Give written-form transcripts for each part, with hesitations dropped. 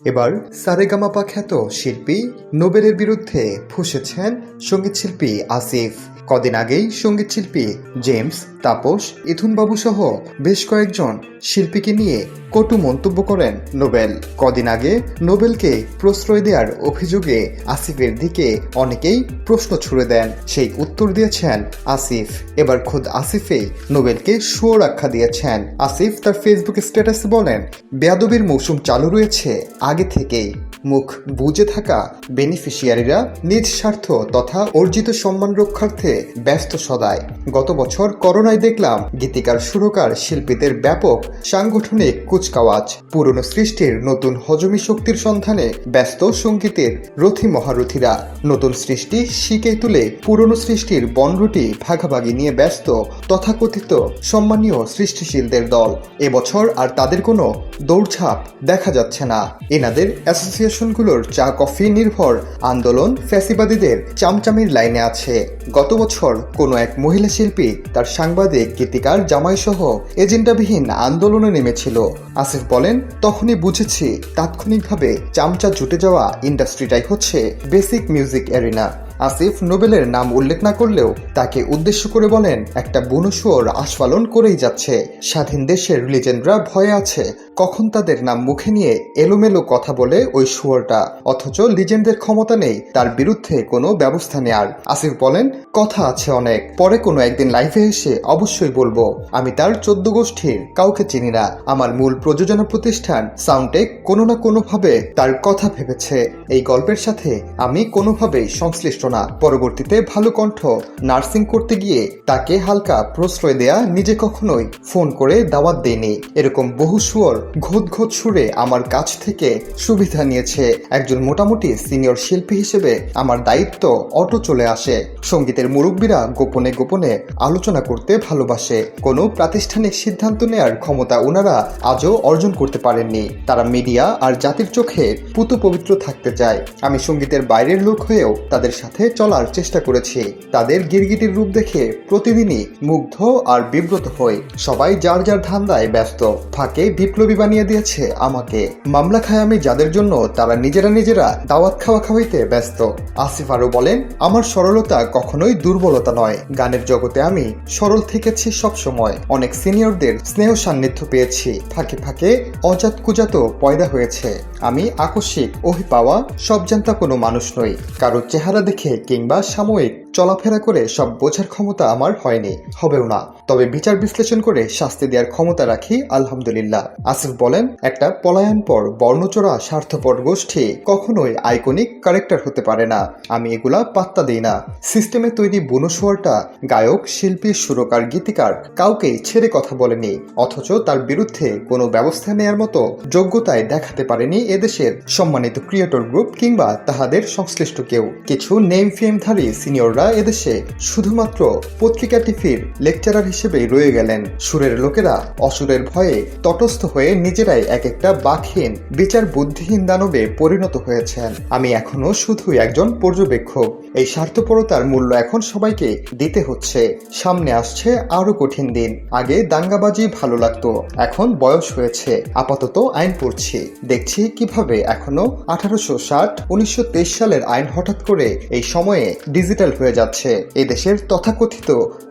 এবার সারেগামাপা খ্যাত শিল্পী নোবেলের বিরুদ্ধে ফুঁসেছেন সঙ্গীতশিল্পী আসিফ। কদিন আগেই সঙ্গীতশিল্পী জেমস, তাপস, ইথুনবাবু সহ বেশ কয়েকজন শিল্পীকে নিয়ে কটু মন্তব্য করেন নোবেল। কদিন আগে নোবেলকে প্রশ্রয় দেওয়ার অভিযোগে আসিফের দিকে অনেকেই প্রশ্ন ছুড়ে দেন, সেই উত্তর দিয়েছেন আসিফ। এবার খোদ আসিফেই নোবেলকে শুয়োর আখ্যা দিয়েছেন। আসিফ তার ফেসবুক স্ট্যাটাসে বলেন, বেয়াদবির মৌসুম চালু রয়েছে আগে থেকেই। মুখ বুজে থাকা বেনিফিশিয়ারিরা নিজ স্বার্থ তথা অর্জিত সম্মান রক্ষার্থে ব্যস্ত সদায়। গত বছর করোনায় দেখলাম গীতিকার, সুরকার, শিল্পীদের ব্যাপক সাংগঠনিক কুচকাওয়াজ। পুরনো সৃষ্টির নতুন হজমি শক্তির সন্ধানে ব্যস্ত সঙ্গীতের রথী মহারথীরা। নতুন সৃষ্টি শিকেই তুলে পুরনো সৃষ্টির বনরুটি ভাগাভাগি নিয়ে ব্যস্ত তথাকথিত সম্মানীয় সৃষ্টিশীলদের দল। এবছর আর তাদের কোনো দৌড়ঝাঁপ দেখা যাচ্ছে না। এনাদের অ্যাসোসিয়েশনগুলোর চা কফি নির্ভর আন্দোলন ফ্যাসিবাদীদের চামচামির লাইনে আছে। গত বছর কোনো এক মহিলা শিল্পী তার সাংবাদিক, গীতিকার, জামাইসহ এজেন্ডাবিহীন আন্দোলনে নেমেছিল। আসিফ বলেন, তখনই বুঝেছি তাৎক্ষণিকভাবে চামচা জুটে যাওয়া ইন্ডাস্ট্রিটাই হচ্ছে বেসিক মিউজিক অ্যারিনা। আসিফ নোবেলের নাম উল্লেখ না করলেও তাকে উদ্দেশ্য করে বলেন, একটা বুনো শুয়োর আস্ফালন করেই যাচ্ছে। স্বাধীন দেশের লিজেন্ডরা ভয়ে আছে কখন তাদের নাম মুখে নিয়ে এলোমেলো কথা বলে ওই শুয়োরটা, অথচ লিজেন্ডদের ক্ষমতা নেই তার বিরুদ্ধে কোনো ব্যবস্থা নেয়ার। আসিফ বলেন, কথা আছে অনেক, পরে কোনো একদিন লাইভে এসে অবশ্যই বলবো। আমি তার 14 গোষ্ঠীর কাউকে চিনি না। আমার মূল প্রযোজনা প্রতিষ্ঠান সাউন্ডটেক কোনো না কোনোভাবে তার কথা ভেবেছে। এই গল্পের সাথে আমি কোনোভাবেই সংশ্লিষ্ট না। পরবর্তীতে ভালো কণ্ঠ নার্সিং করতে গিয়ে তাকে হালকা প্রশ্রয় দেয়া, নিজে কখনোই ফোন করে দাওয়াত দেয়নি। এরকম বহু শুয়োর ঘোদ ঘোদ সুরে আমার কাছ থেকে সুবিধা নিয়েছে। একজন মোটামুটি সিনিয়র শিল্পী হিসেবে আমার দায়িত্ব অটো চলে আসে। সঙ্গীতের মুরব্বীরা গোপনে গোপনে আলোচনা করতে ভালোবাসে। কোনো প্রাতিষ্ঠানিক সিদ্ধান্ত নেয়ার ক্ষমতা ওনারা আজও অর্জন করতে পারেননি। তারা মিডিয়া আর জাতির চোখে পুতু পবিত্র থাকতে চায়। আমি সঙ্গীতের বাইরের লোক হয়েও তাদের সাথে চলার চেষ্টা করেছি। তাদের গিরগিটির রূপ দেখে প্রতিদিনই মুগ্ধ আর বিব্রত হই। সবাই যার যার ধান্দায় ব্যস্ত। ফাঁকে বিপ্লবী বানিয়ে দিয়েছে আমাকে। মামলা খায় আমি যাদের জন্য তারা নিজেরা দাওয়াত খাওয়াইতে ব্যস্ত। আসিফ আরো বলেন, আমার সরলতা কখনোই দুর্বলতা নয়। গানের জগতে আমি সরল থেকেছি সবসময়। অনেক সিনিয়রদের স্নেহ সান্নিধ্য পেয়েছি। ফাঁকে ফাঁকে অজাত কুজাত পয়দা হয়েছে। আমি আকস্মিক ওহি পাওয়া সব জানতা কোনো মানুষ নই। কারো চেহারা দেখে কিংবা সাময়িক চলাফেরা করে সব বোঝার ক্ষমতা আমার হয়নি, হবেও না। তবে বিচার বিশ্লেষণ করে শাস্তি দেওয়ার ক্ষমতা রাখি, আলহামদুলিল্লাহ। আসিফ বলেন, একটা পলায়নপর বর্ণচোরা স্বার্থপর গোষ্ঠী কখনোই আইকনিক ক্যারেক্টার হতে পারে না। আমি এগুলা পাত্তা দিই না। সিস্টেমে তৈরি বুনো শুয়োরটা গায়ক, শিল্পী, সুরকার, গীতিকার কাউকেই ছেড়ে কথা বলেনি, অথচ তার বিরুদ্ধে কোনো ব্যবস্থা নেয়ার মতো যোগ্যতায় দেখাতে পারেনি এদেশের সম্মানিত ক্রিয়েটর গ্রুপ কিংবা তাহাদের সংশ্লিষ্ট কেউ। কিছু নেম ফেমধারী সিনিয়ররা এদেশে শুধুমাত্র পত্রিকা টিভির লেকচারার হিসেবেই রয়ে গেলেন। সুরের লোকেরা অসুরের ভয়ে তটস্থ হয়ে নিজেরাই এক একটা বাকহীন, বিচার বুদ্ধিহীন দানবে পরিণত হয়েছেন। আমি এখনো শুধুই একজন পর্যবেক্ষক। এই স্বার্থপরতার মূল্য এখন সবাইকে দিতে হচ্ছে। সামনে আসছে আরো কঠিন দিন। আগে দাঙ্গাবাজি ভালো লাগতো, এখন বয়স হয়েছে। আপাতত আইন পড়ছি, দেখছি কিভাবে এখনো 1860, 1923 সালের আইন হঠাৎ করে এই সময়ে ডিজিটাল হয়ে যাচ্ছে। এদেশের তথাকথিত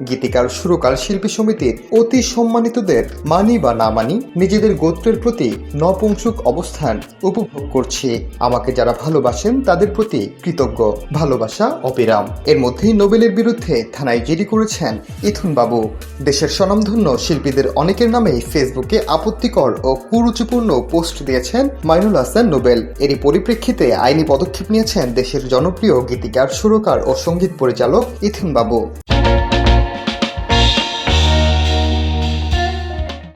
গীতিকার, সুরকার, শিল্পী সমিতির অতি সম্মানিতদের মানি বা না মানি নিজেদের গোত্রের প্রতি নপুংসুক অবস্থান উপভোগ করছি। আমাকে যারা ভালোবাসেন তাদের প্রতি কৃতজ্ঞ। ভালোবাসা অবিরাম। এর মধ্যেই নোবেলের বিরুদ্ধে থানায় জিডি করেছেন ইথুনবাবু। দেশের স্বনামধন্য শিল্পীদের অনেকের নামেই ফেসবুকে আপত্তিকর ও কুরুচিপূর্ণ পোস্ট দিয়েছেন মাইনুল হাসান নোবেল। এরই পরিপ্রেক্ষিতে আইনি পদক্ষেপ নিয়েছেন দেশের জনপ্রিয় গীতিকার, সুরকার ও সঙ্গীত পরিচালক ইথুনবাবু।